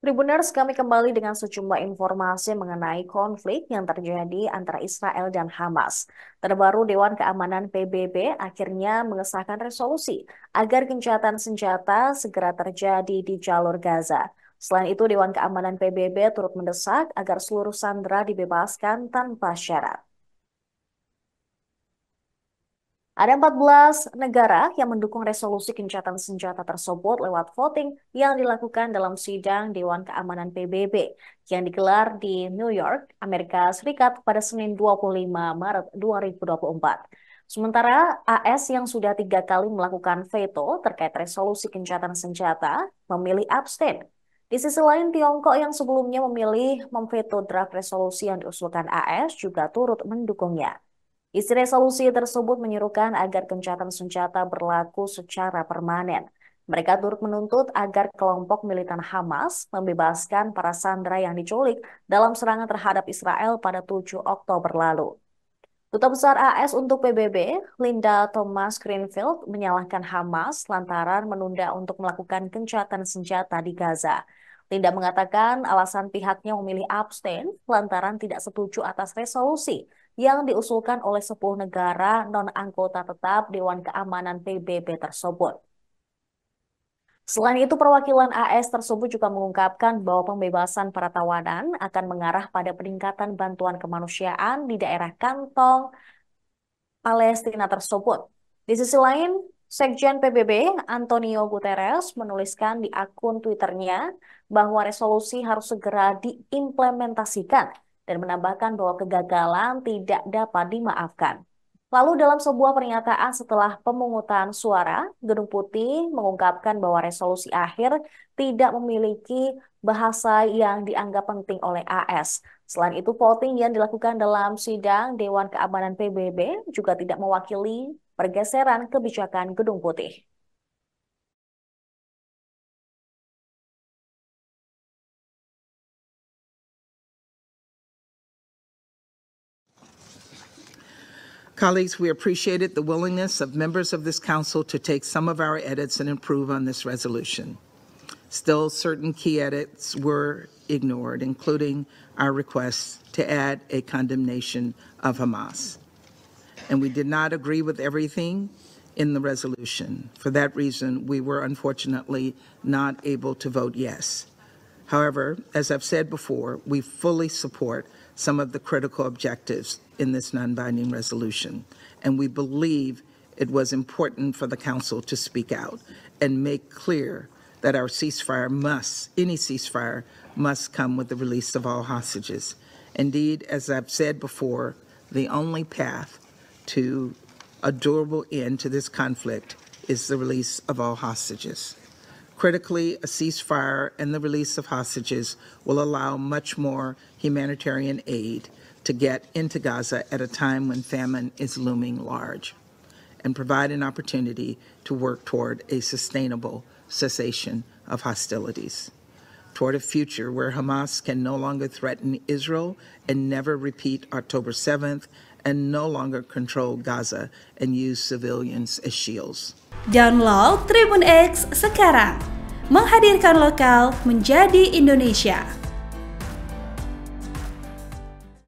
Tribuners, kami kembali dengan sejumlah informasi mengenai konflik yang terjadi antara Israel dan Hamas. Terbaru, Dewan Keamanan PBB akhirnya mengesahkan resolusi agar gencatan senjata segera terjadi di jalur Gaza. Selain itu, Dewan Keamanan PBB turut mendesak agar seluruh sandera dibebaskan tanpa syarat. Ada 14 negara yang mendukung resolusi gencatan senjata tersebut lewat voting yang dilakukan dalam sidang Dewan Keamanan PBB yang digelar di New York, Amerika Serikat pada Senin 25 Maret 2024. Sementara AS yang sudah 3 kali melakukan veto terkait resolusi gencatan senjata memilih abstain. Di sisi lain, Tiongkok yang sebelumnya memilih memveto draft resolusi yang diusulkan AS juga turut mendukungnya. Isi resolusi tersebut menyuruhkan agar gencatan senjata berlaku secara permanen. Mereka turut menuntut agar kelompok militan Hamas membebaskan para sandera yang diculik dalam serangan terhadap Israel pada 7 Oktober lalu. Duta Besar AS untuk PBB, Linda Thomas Greenfield, menyalahkan Hamas lantaran menunda untuk melakukan gencatan senjata di Gaza. Linda mengatakan alasan pihaknya memilih abstain lantaran tidak setuju atas resolusi yang diusulkan oleh 10 negara non-anggota tetap Dewan Keamanan PBB tersebut. Selain itu, perwakilan AS tersebut juga mengungkapkan bahwa pembebasan para tawanan akan mengarah pada peningkatan bantuan kemanusiaan di daerah kantong Palestina tersebut. Di sisi lain, Sekjen PBB Antonio Guterres menuliskan di akun Twitternya bahwa resolusi harus segera diimplementasikan dan menambahkan bahwa kegagalan tidak dapat dimaafkan. Lalu dalam sebuah pernyataan setelah pemungutan suara, Gedung Putih mengungkapkan bahwa resolusi akhir tidak memiliki bahasa yang dianggap penting oleh AS. Selain itu, voting yang dilakukan dalam sidang Dewan Keamanan PBB juga tidak mewakili pergeseran kebijakan Gedung Putih. Colleagues, we appreciated the willingness of members of this council to take some of our edits and improve on this resolution. Still, certain key edits were ignored, including our request to add a condemnation of Hamas. And we did not agree with everything in the resolution. For that reason, we were unfortunately not able to vote yes. However, as I've said before, we fully support some of the critical objectives in this non-binding resolution, and we believe it was important for the Council to speak out and make clear that our any ceasefire must come with the release of all hostages. Indeed, as I've said before, the only path to a durable end to this conflict is the release of all hostages. Critically, a ceasefire and the release of hostages will allow much more humanitarian aid to get into Gaza at a time when famine is looming large, and provide an opportunity to work toward a sustainable cessation of hostilities, toward a future where Hamas can no longer threaten Israel and never repeat October 7th, and no longer control Gaza and use civilians as shields. Download Tribun X sekarang, menghadirkan lokal menjadi Indonesia.